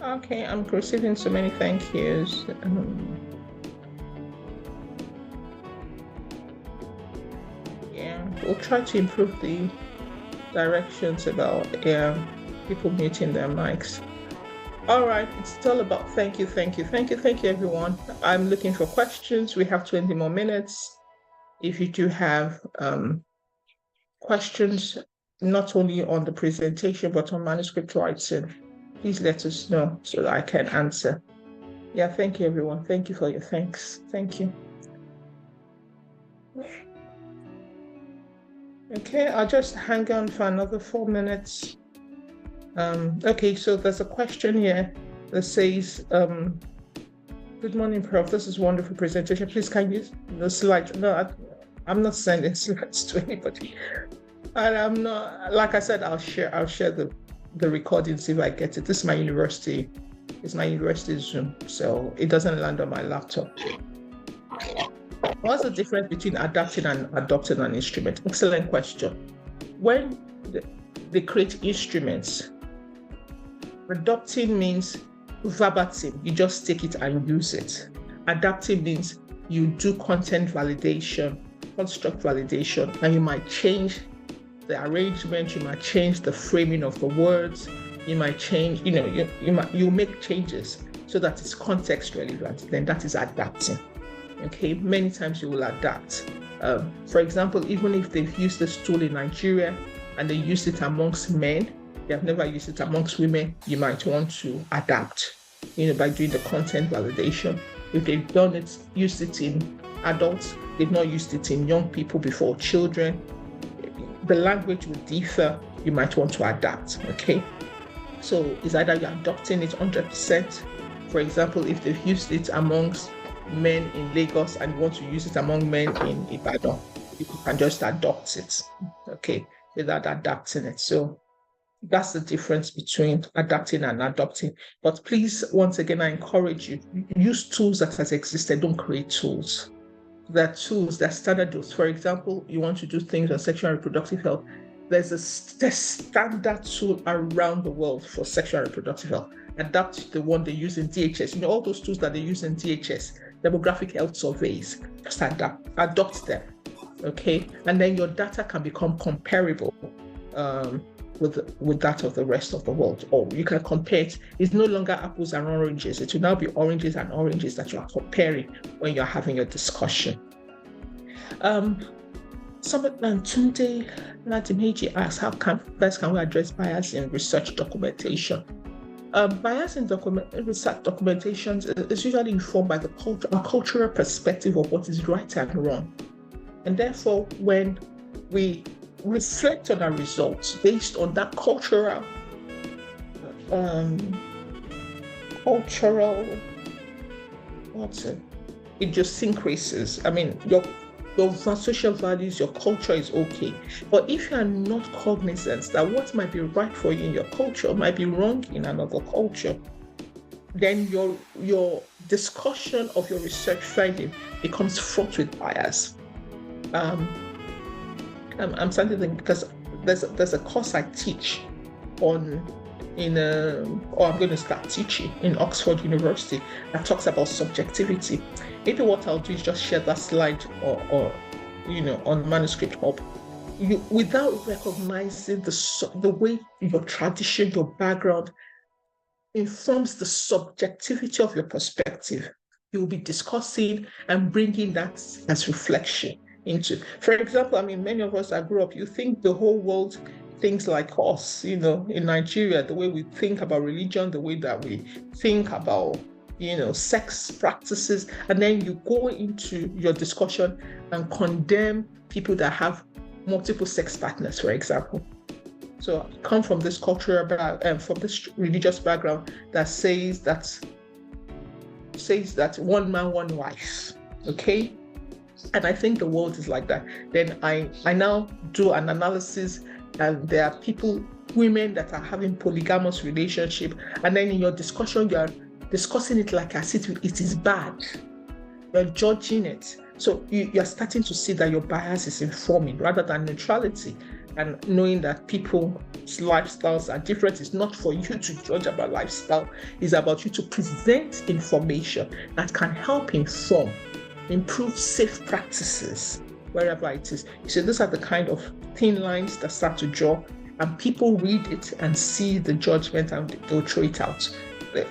Okay, I'm receiving so many thank yous. Yeah, we'll try to improve the directions about people muting their mics. All right, it's all about thank you, everyone. I'm looking for questions. We have 20 more minutes. If you do have questions, not only on the presentation, but on manuscript writing, please let us know so that I can answer. Yeah, thank you, everyone. Thank you for your thanks. Thank you. Okay, I'll just hang on for another 4 minutes. Okay, so there's a question here that says, good morning, Prof. This is a wonderful presentation. Please, can you use the slide? No, I'm not sending slides to anybody. And I'm not, like I said, I'll share the recordings if I get it. This is my university. It's my university Zoom, so it doesn't land on my laptop. What's the difference between adapting and adopting an instrument? Excellent question. When they create instruments, adopting means verbatim, you just take it and use it. Adapting means you do content validation, construct validation, and you might change the arrangement, you might change the framing of the words, you might change, you make changes so that it's context relevant. Then that is adapting. Okay, many times you will adapt. For example, even if they've used this tool in Nigeria and they use it amongst men, they have never used it amongst women, you might want to adapt, by doing the content validation. If they've used it in adults, they've not used it in young people before, children, the language will differ, you might want to adapt, okay? So it's either you're adopting it 100%. For example, if they've used it amongst men in Lagos and want to use it among men in Ibadan, you can just adopt it, okay, without adapting it. So that's the difference between adapting and adopting. But please, once again, I encourage you, use tools that has existed, don't create tools. There are tools, that standard tools. For example, you want to do things on sexual and reproductive health. There's a standard tool around the world for sexual and reproductive health. Adapt the one they use in DHS. All those tools that they use in DHS, demographic health surveys, just adopt them, okay? And then your data can become comparable with that of the rest of the world, or you can compare it. It's no longer apples and oranges. It will now be oranges and oranges that you are comparing when you're having your discussion. Tunde Nadimeji asks, how can we address bias in research documentation? Bias in research documentation is usually informed by a cultural perspective of what is right and wrong. And therefore, when we reflect on our results based on that cultural idiosyncrasies. I mean, your social values, your culture is okay. But if you are not cognizant that what might be right for you in your culture might be wrong in another culture, then your discussion of your research finding becomes fraught with bias. I'm saying because there's a course I teach on or I'm going to start teaching in Oxford University that talks about subjectivity. Maybe what I'll do is just share that slide or on Manuscript Hub. Without recognizing the way your tradition, your background informs the subjectivity of your perspective, you will be discussing and bringing that as reflection into. For example, many of us that grew up, you think the whole world thinks like us, in Nigeria, the way we think about religion, the way that we think about, sex practices, and then you go into your discussion and condemn people that have multiple sex partners, for example. So I come from this cultural from this religious background that says that one man, one wife, okay? And I think the world is like that. Then I now do an analysis, and there are women that are having polygamous relationship, and then in your discussion, you are discussing it like as if it is bad. You're judging it. So you're starting to see that your bias is informing rather than neutrality, and knowing that people's lifestyles are different. It's not for you to judge about lifestyle. It's about you to present information that can help improve safe practices wherever it is. So these are the kind of thin lines that start to draw, and people read it and see the judgment and they'll throw it out.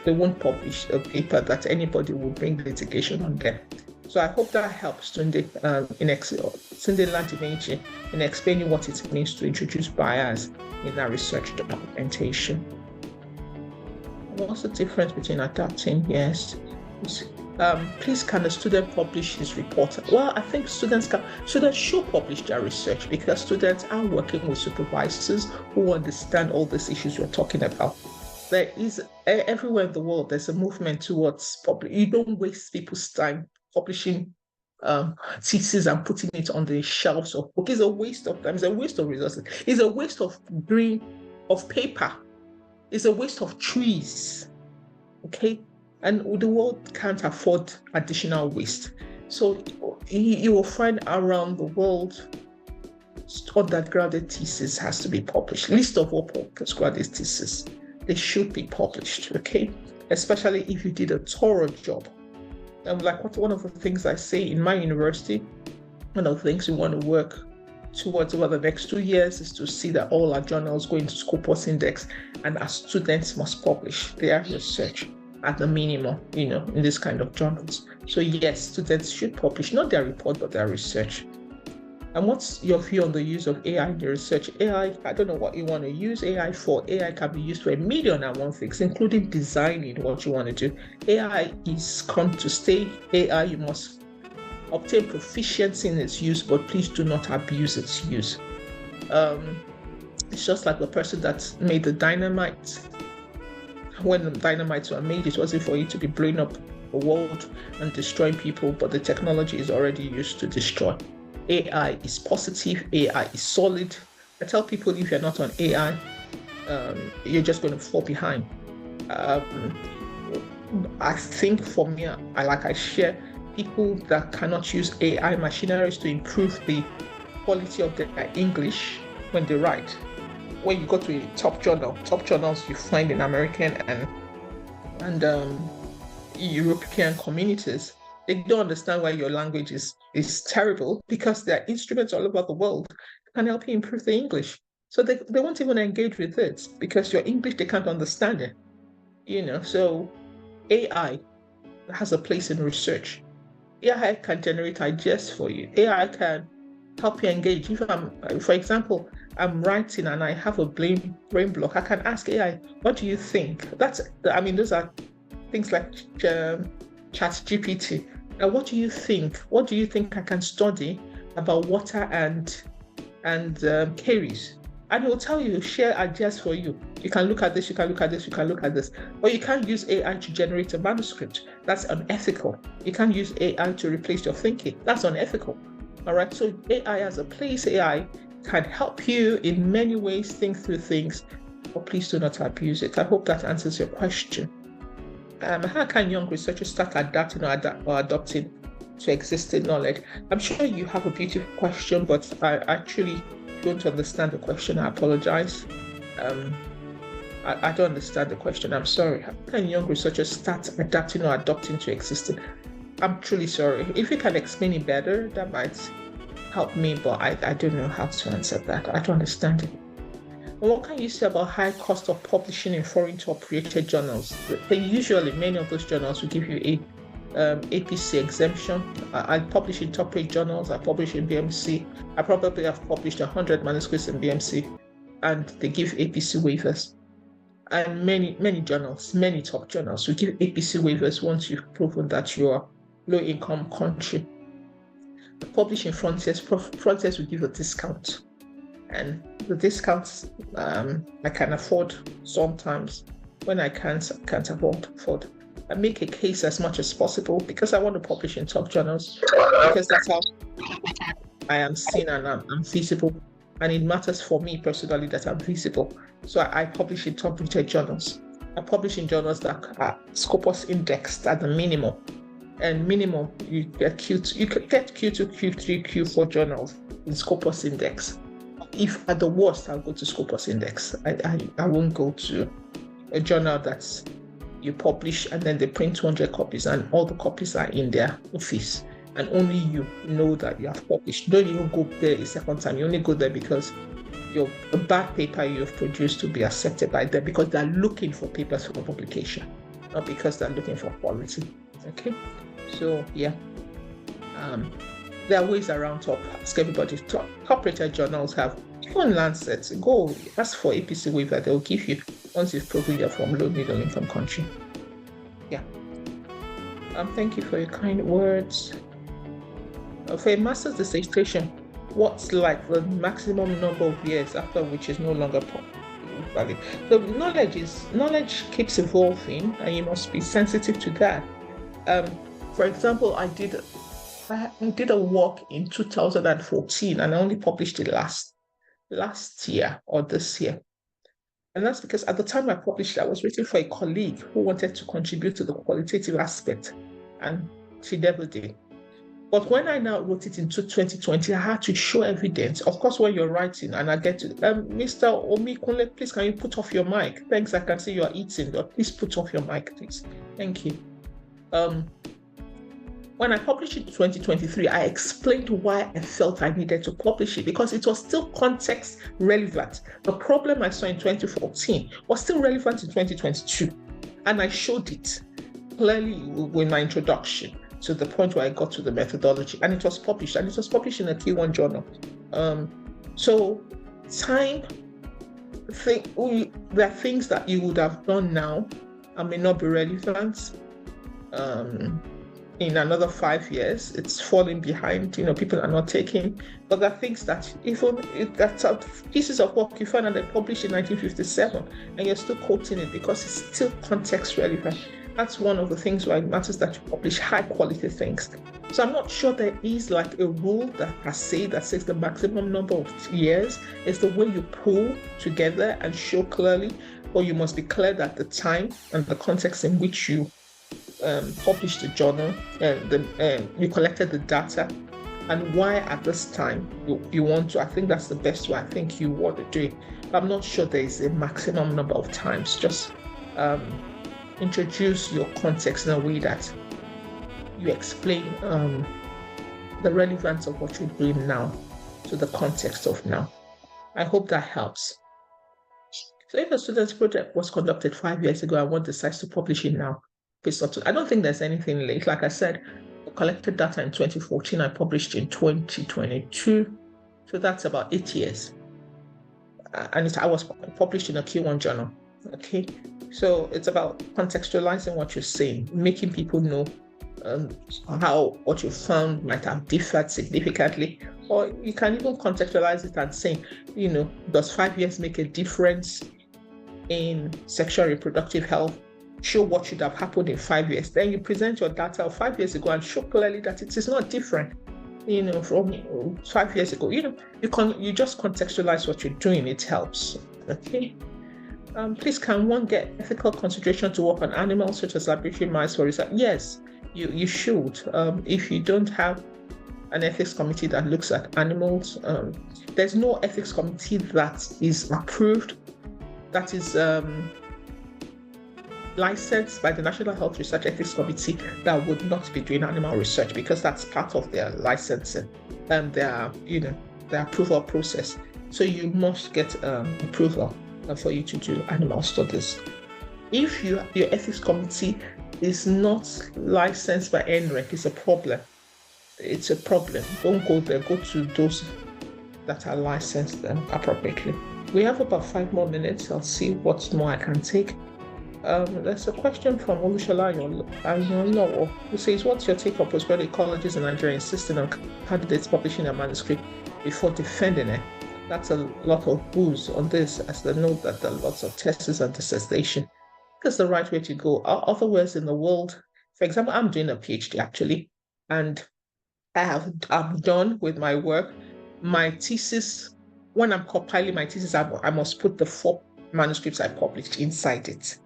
They won't publish a paper that anybody will bring litigation on them. So I hope that helps Tunde Ladimeji in explaining what it means to introduce bias in our research documentation. What's the difference between adapting? Yes. Please, can a student publish his report? Well, I think students should publish their research, because students are working with supervisors who understand all these issues we're talking about. There is, everywhere in the world, there's a movement towards you don't waste people's time publishing thesis and putting it on the shelves of books. It's a waste of time. It's a waste of resources. It's a waste of paper. It's a waste of trees. Okay, and the world can't afford additional waste. So you will find around the world, undergraduate thesis has to be published. List of all postgraduate thesis, they should be published. Okay, especially if you did a thorough job. One of the things I say in my university, one of the things we want to work towards over the next 2 years is to see that all our journals go into Scopus Index, and our students must publish their research at the minimum, in this kind of journals. So yes, students should publish not their report, but their research. And what's your view on the use of AI in the research? AI, I don't know what you want to use AI for. AI can be used for 1,000,001 things, including designing what you want to do. AI is come to stay. AI, you must obtain proficiency in its use, but please do not abuse its use. It's just like the person that made the dynamite. When the dynamites were made, it wasn't for you to be blowing up the world and destroying people, but the technology is already used to destroy. AI is positive, AI is solid. I tell people, if you're not on AI, you're just going to fall behind. I think for me, I share people that cannot use AI machineries to improve the quality of their English when they write. When you go to a top journals you find in American and European communities, they don't understand why your language is terrible, because there are instruments all over the world that can help you improve the English. So they won't even engage with it, because your English, they can't understand it. So AI has a place in research. AI can generate ideas for you. AI can help you engage. For example, I'm writing and I have a brain block, I can ask AI, what do you think? Those are things like ChatGPT. Now, what do you think? What do you think I can study about water and caries? And it will tell you, share ideas for you. You can look at this, you can look at this, you can look at this. But you can't use AI to generate a manuscript. That's unethical. You can't use AI to replace your thinking. That's unethical. All right, so AI has a place. AI can help you in many ways think through things, but please do not abuse it. I hope that answers your question. How can young researchers start adapting or adopting to existing knowledge? I'm sure you have a beautiful question, but I actually don't understand the question. I apologize. I don't understand the question. I'm sorry. How can young researchers start adapting or adopting to existing? I'm truly sorry. If you can explain it better, that might help me, but I don't know how to answer that. I don't understand it. And what can you say about high cost of publishing in foreign top-rated journals? Usually, many of those journals will give you a APC exemption. I publish in top-rated journals. I publish in BMC. I probably have published 100 manuscripts in BMC, and they give APC waivers. And many journals, many top journals will give APC waivers once you've proven that you are low-income country. Publishing Frontiers will give a discount, and the discounts I can afford sometimes. When I can't afford. I make a case as much as possible because I want to publish in top journals, because that's how I am seen and I'm visible, and it matters for me personally that I'm visible. So I publish in top-rated journals. I publish in journals that are Scopus indexed at the minimum. And minimum, you get Q2, you could get Q2, Q3, Q4 journals in Scopus index. If at the worst, I'll go to Scopus index. I won't go to a journal that's you publish and then they print 200 copies and all the copies are in their office and only you know that you have published. Don't even go there a second time. You only go there because a bad paper you've produced to be accepted by them, because they're looking for papers for publication, not because they're looking for quality. Okay, so yeah, there are ways around ask everybody. Top-rated journals have, even Lancet, go ask for APC waiver. They'll give you once you've proven you're from low middle income country. Yeah. Thank you for your kind words. For a master's dissertation, what's like the maximum number of years after which is no longer valid? So knowledge keeps evolving, and you must be sensitive to that. For example, I did a work in 2014, and I only published it last year or this year. And that's because at the time I published it, I was waiting for a colleague who wanted to contribute to the qualitative aspect, and she never did. But when I now wrote it into 2020, I had to show evidence. Of course, when you're writing, and I get to, Mr. Omikunle, please, can you put off your mic? Thanks, I can see you are eating, but please put off your mic, please. Thank you. When I published it in 2023, I explained why I felt I needed to publish it, because it was still context relevant. The problem I saw in 2014 was still relevant in 2022. And I showed it clearly with my introduction to the point where I got to the methodology, and it was published, in a Q1 journal. So time, there are things that you would have done now and may not be relevant in another 5 years. It's falling behind, people are not taking, but there are things that that's pieces of work you find that they published in 1957 and you're still quoting it because it's still context relevant. That's one of the things why it matters that you publish high quality things. So I'm not sure there is like a rule that says the maximum number of years. Is the way you pull together and show clearly, or you must be clear that the time and the context in which you published the journal and you collected the data, and why at this time you want to. I think that's the best way I think you want to do it. I'm not sure there is a maximum number of times. Just introduce your context in a way that you explain the relevance of what you're doing now to the context of now. I hope that helps. So if a student's project was conducted 5 years ago and one decides to publish it now, I don't think there's anything late. Like I said, I collected data in 2014, I published in 2022. So that's about 8 years. And I was published in a Q1 journal. Okay. So it's about contextualizing what you're saying, making people know how what you found might have differed significantly, or you can even contextualize it and say, does 5 years make a difference in sexual reproductive health? Show what should have happened in 5 years. Then you present your data of 5 years ago and show clearly that it is not different, from 5 years ago. You just contextualize what you're doing. It helps. Okay. Please, can one get ethical consideration to work on animals such as laboratory mice for research? Yes, you should. If you don't have an ethics committee that looks at animals, there's no ethics committee that is approved that is licensed by the National Health Research Ethics Committee that would not be doing animal research, because that's part of their licensing and their approval process. So you must get approval for you to do animal studies. If your ethics committee is not licensed by NREC, it's a problem. It's a problem. Don't go there. Go to those that are licensed appropriately. We have about 5 more minutes. I'll see what more I can take. There's a question from Olushola Ayonlo, who says, what's your take on postgraduate colleges in Nigeria insisting on candidates publishing a manuscript before defending it? That's a lot of booze on this, as they know that there are lots of tests and dissertation. That's the right way to go. Otherwise, in the world, for example, I'm doing a PhD actually, and I'm done with my work. My thesis, when I'm compiling my thesis, I must put the 4 manuscripts I published inside it,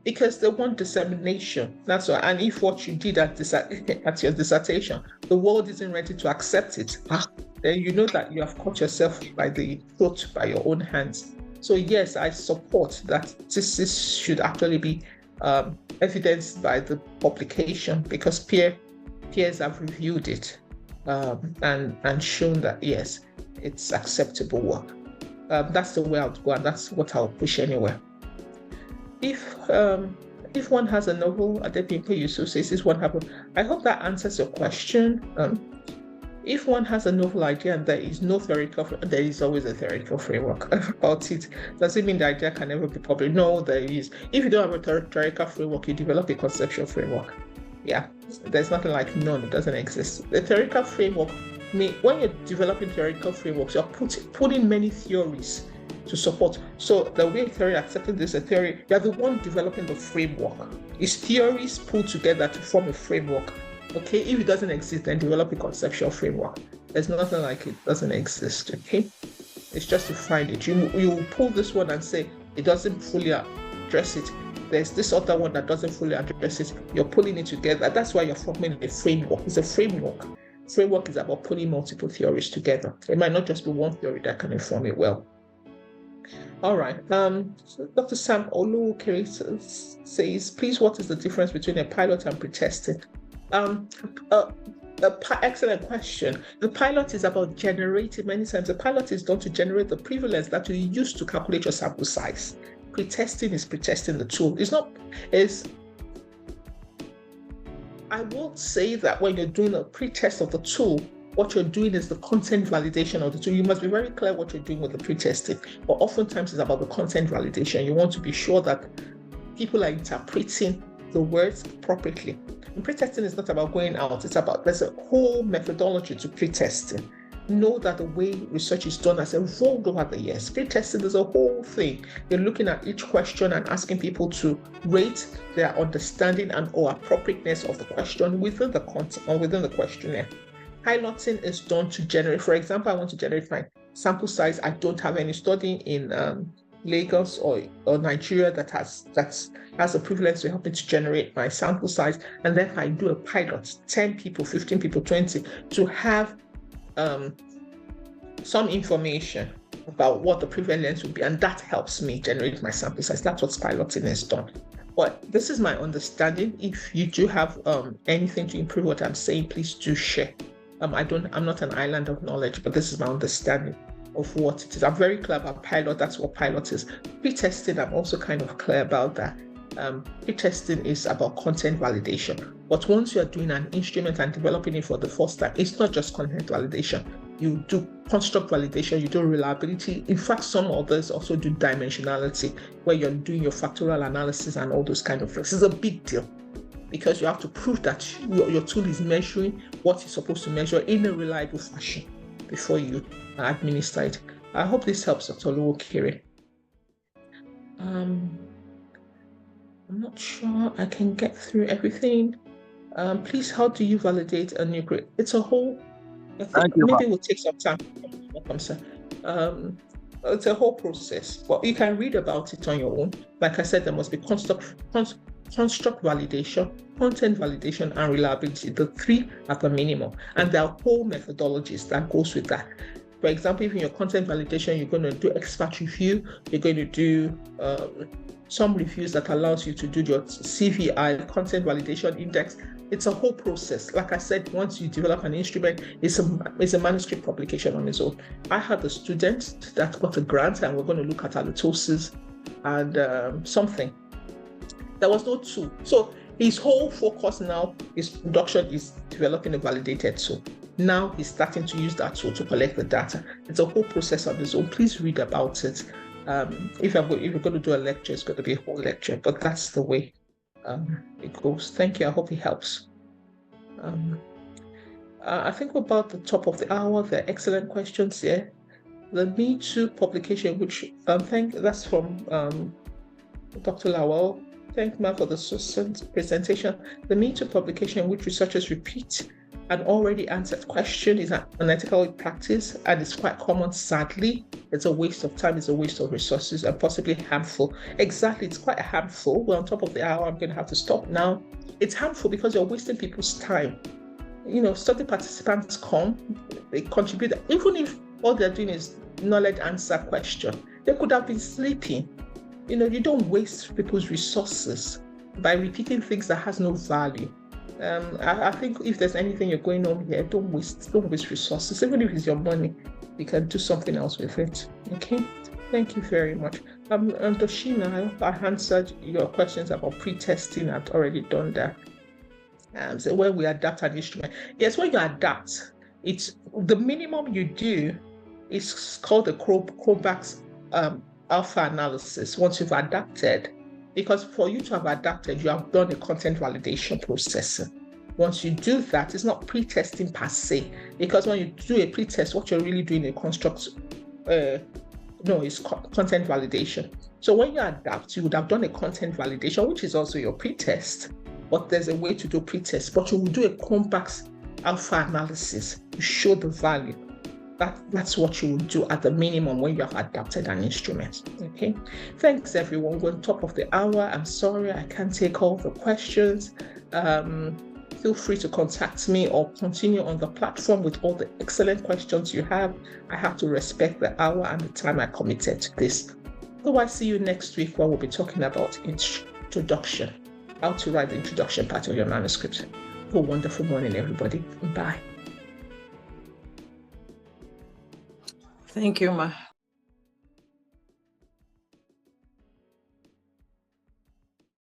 because they want dissemination. That's why. And if what you did at your dissertation, the world isn't ready to accept it, then you know that you have caught yourself by the throat by your own hands. So yes, I support that thesis should actually be evidenced by the publication, because peers have reviewed it and shown that yes, it's acceptable work. That's the way I'll go, and that's what I'll push anywhere. If one has a novel, Adepimpe Yusuf says, is one happen? I hope that answers your question. If one has a novel idea and there is no theoretical, there is always a theoretical framework about it. Does it mean the idea can never be published? No, there is. If you don't have a theoretical framework, you develop a conceptual framework. Yeah, there's nothing like none. It doesn't exist. The theoretical framework, when you're developing theoretical frameworks, you're putting many theories to support. So the way theory accepted this, a theory, you're the one developing the framework. It's theories pulled together to form a framework. Okay, if it doesn't exist, then develop a conceptual framework. There's nothing like it doesn't exist. Okay, it's just to find it. You pull this one and say it doesn't fully address it. There's this other one that doesn't fully address it. You're pulling it together. That's why you're forming a framework. It's a framework. Framework is about pulling multiple theories together. It might not just be one theory that can inform it well. All right. So Dr. Sam Oluokere says, please, what is the difference between a pilot and pre-testing? Excellent question. The pilot is about generating, many times the pilot is done to generate the prevalence that you use to calculate your sample size. Pre-testing is pre-testing the tool. I won't say that when you're doing a pre-test of the tool, what you're doing is the content validation of the tool. You must be very clear what you're doing with the pre-testing, but oftentimes it's about the content validation. You want to be sure that people are interpreting the words appropriately. And pre-testing is not about going out, there's a whole methodology to pre-testing. Know that the way research is done has evolved over the years. Pre-testing is a whole thing. You're looking at each question and asking people to rate their understanding and or appropriateness of the question within the content or within the questionnaire. Piloting is done to generate, for example, I want to generate my sample size. I don't have any study in Lagos or Nigeria that has a privilege to help me to generate my sample size. And then I do a pilot, 10 people, 15 people, 20, to have some information about what the prevalence would be. And that helps me generate my sample size. That's what piloting is done. But this is my understanding. If you do have anything to improve what I'm saying, please do share. I'm not an island of knowledge, but this is my understanding of what it is. I'm very clear about pilot. That's what pilot is. Pre-testing, I'm also kind of clear about that. Pre-testing is about content validation. But once you're doing an instrument and developing it for the first time, it's not just content validation. You do construct validation, you do reliability. In fact, some others also do dimensionality, where you're doing your factorial analysis and all those kind of things. It's a big deal, because you have to prove that your tool is measuring what it's supposed to measure in a reliable fashion before you administer it. I hope this helps, Dr. Oluokere. I'm not sure I can get through everything. Please, how do you validate a new grade? It's a whole, maybe it will take some time. Welcome, sir. It's a whole process, but you can read about it on your own. Like I said, there must be construct validation, content validation, and reliability. The three at the minimum. And there are whole methodologies that goes with that. For example, if in your content validation, you're going to do expert review, you're going to do some reviews that allows you to do your CVI, content validation index. It's a whole process. Like I said, once you develop an instrument, it's a manuscript publication on its own. I had a student that got a grant, and we're going to look at halitosis and something. There was no tool. So his whole focus now, his production is developing a validated tool. Now he's starting to use that tool to collect the data. It's a whole process on its own. Please read about it. If you're going to do a lecture, it's going to be a whole lecture, but that's the way it goes. Thank you. I hope it helps. I think we're about the top of the hour. There are excellent questions here. The Me Too publication, which that's from Dr. Lawal. Thank you for the succinct presentation. The Me Too publication, in which researchers repeat an already answered question, is an unethical practice, and it's quite common, sadly. It's a waste of time, it's a waste of resources, and possibly harmful. Exactly, it's quite harmful. We're on top of the hour. I'm going to have to stop now. It's harmful because you're wasting people's time. Study participants come, they contribute. Even if all they're doing is knowledge answer question, they could have been sleeping. You don't waste people's resources by repeating things that has no value. I think if there's anything you're going on here, don't waste resources. Even if it's your money, you can do something else with it. Okay, thank you very much. Doshina, I hope I answered your questions about pre-testing. I've already done that. So when we adapt an instrument, yes, when you adapt, it's the minimum you do is called the Chromebacks alpha analysis. Once you've adapted. Because for you to have adapted, you have done a content validation process. Once you do that, it's not pre-testing per se. Because when you do a pre-test, what you're really doing is content validation. So when you adapt, you would have done a content validation, which is also your pre-test. But there's a way to do pre-test. But you will do a Chromebacks alpha analysis to show the value. That's what you will do at the minimum when you have adapted an instrument. Okay. Thanks everyone. We're on top of the hour. I'm sorry I can't take all the questions. Feel free to contact me or continue on the platform with all the excellent questions you have. I have to respect the hour and the time I committed to this. Otherwise, see you next week where we'll be talking about introduction, how to write the introduction part of your manuscript. Have a wonderful morning, everybody. Bye. Thank you, Ma.